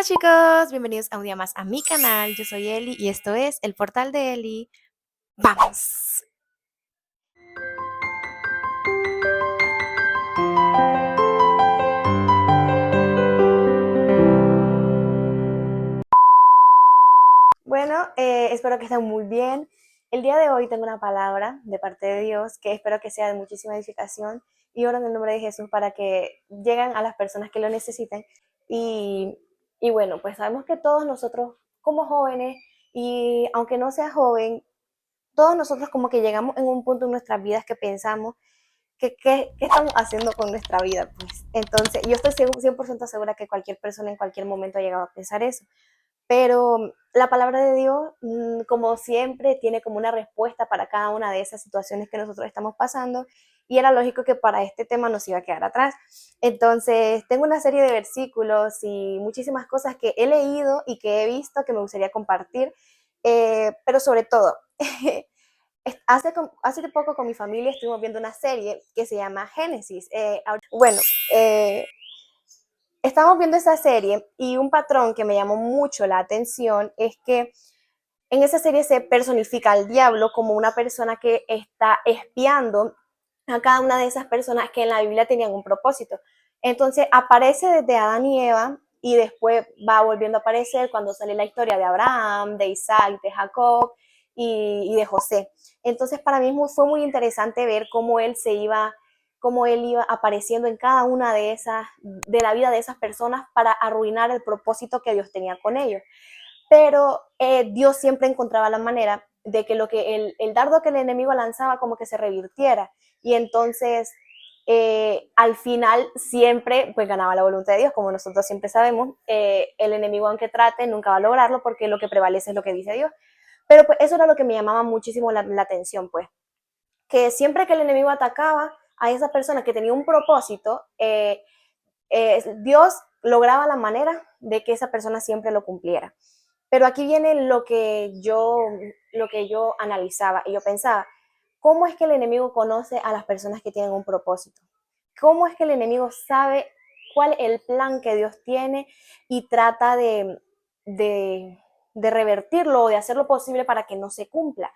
Hola chicos, bienvenidos a un día más a mi canal. Yo soy Eli y esto es el portal de Eli. ¡Vamos! Bueno, espero que estén muy bien. El día de hoy tengo una palabra de parte de Dios que espero que sea de muchísima edificación y oro en el nombre de Jesús para que lleguen a las personas que lo necesiten. Y, y bueno, pues sabemos que todos nosotros como jóvenes, y aunque no sea joven, todos nosotros como que llegamos en un punto en nuestras vidas que pensamos qué estamos haciendo con nuestra vida, pues. Entonces, yo estoy 100% segura que cualquier persona en cualquier momento ha llegado a pensar eso. Pero la palabra de Dios, como siempre, tiene como una respuesta para cada una de esas situaciones que nosotros estamos pasando. Y era lógico que para este tema nos iba a quedar atrás. Entonces, tengo una serie de versículos y muchísimas cosas que he leído y que he visto que me gustaría compartir. Pero sobre todo, hace poco con mi familia estuvimos viendo una serie que se llama Génesis. Bueno, eh, estamos viendo esa serie y un patrón que me llamó mucho la atención es que en esa serie se personifica al diablo como una persona que está espiando a cada una de esas personas que en la Biblia tenían un propósito. Entonces aparece desde Adán y Eva y después va volviendo a aparecer cuando sale la historia de Abraham, de Isaac, de Jacob y de José. Entonces para mí fue muy interesante ver cómo él iba apareciendo en cada una de la vida de esas personas para arruinar el propósito que Dios tenía con ellos. Pero Dios siempre encontraba la manera de que el dardo que el enemigo lanzaba como que se revirtiera. Y entonces, al final, siempre pues ganaba la voluntad de Dios, como nosotros siempre sabemos. El enemigo, aunque trate, nunca va a lograrlo porque lo que prevalece es lo que dice Dios. Pero pues eso era lo que me llamaba muchísimo la atención, pues. Que siempre que el enemigo atacaba a esa persona que tenía un propósito, Dios lograba la manera de que esa persona siempre lo cumpliera. Pero aquí viene lo que yo analizaba y yo pensaba, ¿cómo es que el enemigo conoce a las personas que tienen un propósito? ¿Cómo es que el enemigo sabe cuál es el plan que Dios tiene y trata de, de revertirlo o de hacer lo posible para que no se cumpla?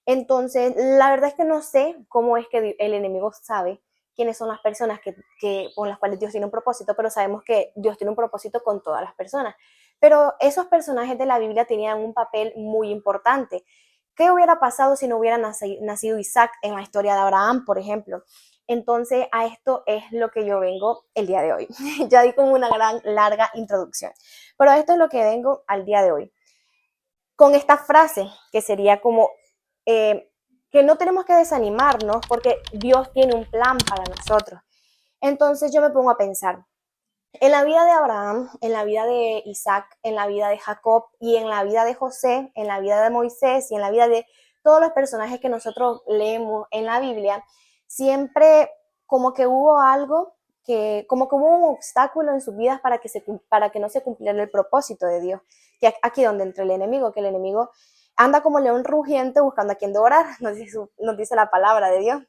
Entonces, la verdad es que no sé cómo es que el enemigo sabe quiénes son las personas con las cuales Dios tiene un propósito, pero sabemos que Dios tiene un propósito con todas las personas. Pero esos personajes de la Biblia tenían un papel muy importante. ¿Qué hubiera pasado si no hubiera nacido Isaac en la historia de Abraham, por ejemplo? Entonces, a esto es lo que yo vengo el día de hoy. Ya di como una gran, larga introducción, pero a esto es lo que vengo al día de hoy. Con esta frase, que sería como eh, que no tenemos que desanimarnos porque Dios tiene un plan para nosotros. Entonces yo me pongo a pensar, en la vida de Abraham, en la vida de Isaac, en la vida de Jacob y en la vida de José, en la vida de Moisés y en la vida de todos los personajes que nosotros leemos en la Biblia, siempre como que hubo algo como que hubo un obstáculo en sus vidas para que no se cumpliera el propósito de Dios. Que aquí donde entra el enemigo, que el enemigo anda como león rugiente buscando a quien devorar, nos dice la palabra de Dios.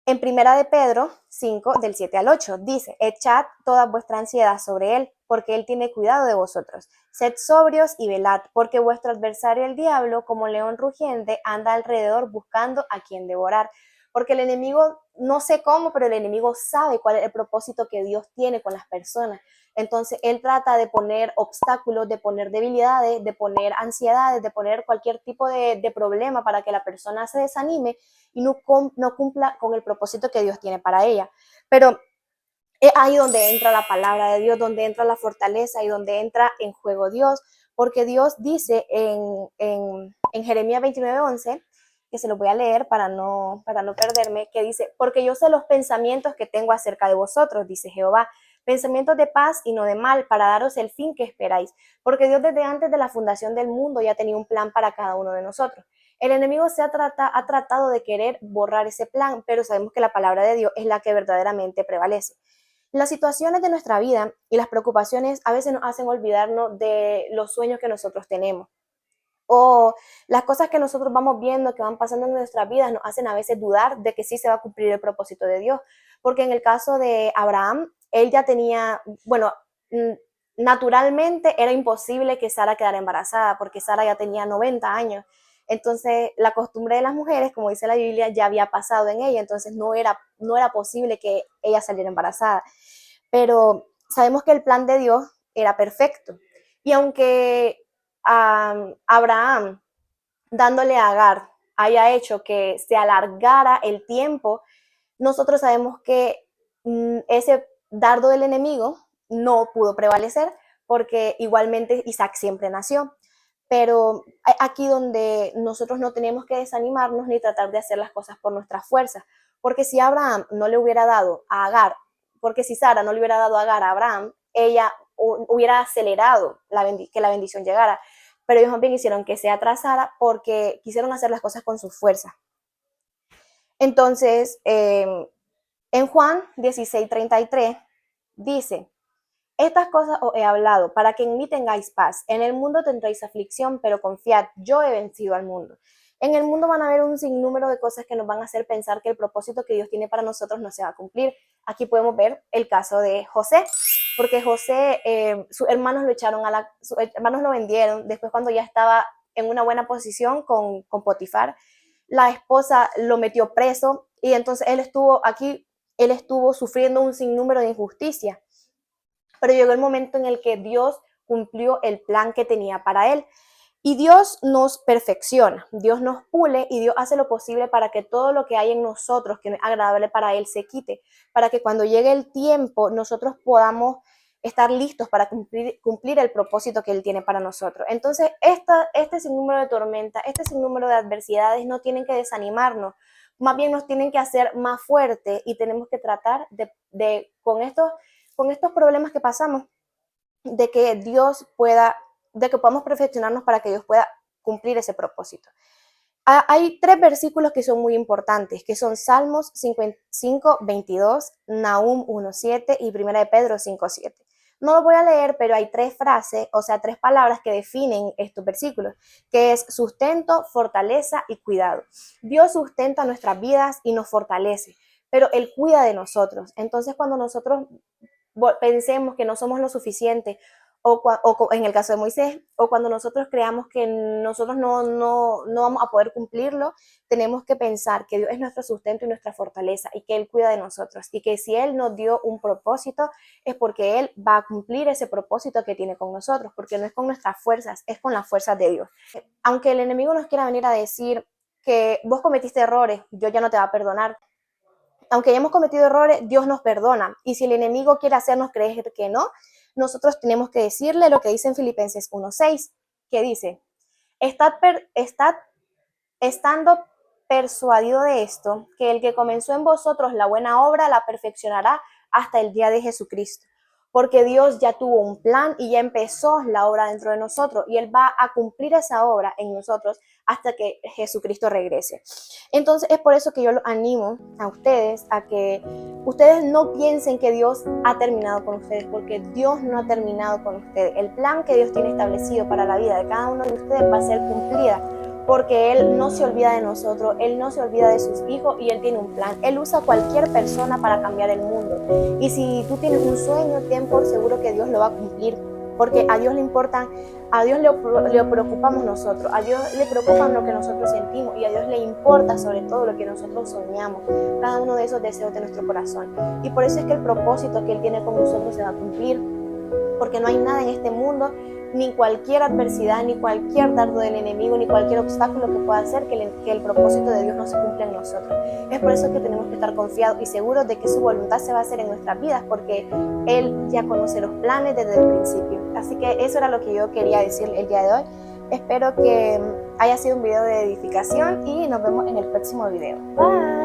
En Primera de Pedro 5, del 7 al 8, dice, echad toda vuestra ansiedad sobre él, porque él tiene cuidado de vosotros. Sed sobrios y velad, porque vuestro adversario el diablo, como león rugiente, anda alrededor buscando a quien devorar. Porque el enemigo, no sé cómo, pero el enemigo sabe cuál es el propósito que Dios tiene con las personas. Entonces, él trata de poner obstáculos, de poner debilidades, de poner ansiedades, de poner cualquier tipo de problema para que la persona se desanime y no cumpla con el propósito que Dios tiene para ella. Pero es ahí donde entra la palabra de Dios, donde entra la fortaleza y donde entra en juego Dios, porque Dios dice en Jeremías 29:11, que se lo voy a leer para no perderme, que dice, porque yo sé los pensamientos que tengo acerca de vosotros, dice Jehová, pensamientos de paz y no de mal, para daros el fin que esperáis, porque Dios desde antes de la fundación del mundo ya tenía un plan para cada uno de nosotros. El enemigo ha tratado de querer borrar ese plan, pero sabemos que la palabra de Dios es la que verdaderamente prevalece. Las situaciones de nuestra vida y las preocupaciones a veces nos hacen olvidarnos de los sueños que nosotros tenemos. O las cosas que nosotros vamos viendo que van pasando en nuestras vidas nos hacen a veces dudar de que sí se va a cumplir el propósito de Dios. Porque en el caso de Abraham, él ya tenía, bueno, mm, naturalmente era imposible que Sara quedara embarazada, porque Sara ya tenía 90 años. Entonces, la costumbre de las mujeres, como dice la Biblia, ya había pasado en ella, entonces no era posible que ella saliera embarazada. Pero sabemos que el plan de Dios era perfecto. Y aunque Abraham, dándole a Agar, haya hecho que se alargara el tiempo, nosotros sabemos que ese dardo del enemigo no pudo prevalecer, porque igualmente Isaac siempre nació. Pero aquí donde nosotros no tenemos que desanimarnos ni tratar de hacer las cosas por nuestras fuerzas, porque si Abraham no le hubiera dado a Agar, porque si Sara no le hubiera dado a Agar a Abraham, ella hubiera acelerado que la bendición llegara. Pero ellos también hicieron que se atrasara porque quisieron hacer las cosas con su fuerza. Entonces, en Juan 16:33 dice: estas cosas os he hablado para que en mí tengáis paz. En el mundo tendréis aflicción, pero confiad, yo he vencido al mundo. En el mundo van a haber un sinnúmero de cosas que nos van a hacer pensar que el propósito que Dios tiene para nosotros no se va a cumplir. Aquí podemos ver el caso de José, porque José, sus hermanos sus hermanos lo vendieron. Después, cuando ya estaba en una buena posición con Potifar, la esposa lo metió preso, y entonces él estuvo sufriendo un sinnúmero de injusticias. Pero llegó el momento en el que Dios cumplió el plan que tenía para él. Y Dios nos perfecciona, Dios nos pule, y Dios hace lo posible para que todo lo que hay en nosotros que no es agradable para Él se quite, para que cuando llegue el tiempo nosotros podamos estar listos para cumplir el propósito que Él tiene para nosotros. Entonces, este sinnúmero de tormentas, este sinnúmero de adversidades no tienen que desanimarnos, más bien nos tienen que hacer más fuertes, y tenemos que tratar con estos problemas que pasamos, de que podamos perfeccionarnos para que Dios pueda cumplir ese propósito. Hay 3 versículos que son muy importantes, que son Salmos 55:22, Nahum 1:7 y 1 de Pedro 5:7. No lo voy a leer, pero hay 3 frases, o sea, 3 palabras que definen estos versículos, que es sustento, fortaleza y cuidado. Dios sustenta nuestras vidas y nos fortalece, pero Él cuida de nosotros. Entonces, cuando nosotros pensemos que no somos lo suficiente, o en el caso de Moisés, o cuando nosotros creamos que nosotros no vamos a poder cumplirlo, tenemos que pensar que Dios es nuestro sustento y nuestra fortaleza, y que Él cuida de nosotros, y que si Él nos dio un propósito es porque Él va a cumplir ese propósito que tiene con nosotros, porque no es con nuestras fuerzas, es con las fuerzas de Dios. Aunque el enemigo nos quiera venir a decir que vos cometiste errores, Dios ya no te va a perdonar. Aunque hayamos cometido errores, Dios nos perdona. Y si el enemigo quiere hacernos creer que no, nosotros tenemos que decirle lo que dice en Filipenses 1:6, que dice: estando persuadido de esto, que el que comenzó en vosotros la buena obra la perfeccionará hasta el día de Jesucristo. Porque Dios ya tuvo un plan y ya empezó la obra dentro de nosotros, y Él va a cumplir esa obra en nosotros hasta que Jesucristo regrese. Entonces es por eso que yo los animo a ustedes a que ustedes no piensen que Dios ha terminado con ustedes, porque Dios no ha terminado con ustedes. El plan que Dios tiene establecido para la vida de cada uno de ustedes va a ser cumplida, porque Él no se olvida de nosotros, Él no se olvida de sus hijos, y Él tiene un plan. Él usa a cualquier persona para cambiar el mundo. Y si tú tienes un sueño, ten por seguro que Dios lo va a cumplir, porque a Dios le importan, a Dios le preocupamos nosotros, a Dios le preocupa lo que nosotros sentimos, y a Dios le importa sobre todo lo que nosotros soñamos, cada uno de esos deseos de nuestro corazón. Y por eso es que el propósito que Él tiene con nosotros se va a cumplir, porque no hay nada en este mundo, ni cualquier adversidad, ni cualquier dardo del enemigo, ni cualquier obstáculo que pueda hacer que el propósito de Dios no se cumpla en nosotros. Es por eso que tenemos que estar confiados y seguros de que su voluntad se va a hacer en nuestras vidas, porque Él ya conoce los planes desde el principio. Así que eso era lo que yo quería decir el día de hoy. Espero que haya sido un video de edificación, y nos vemos en el próximo video. Bye.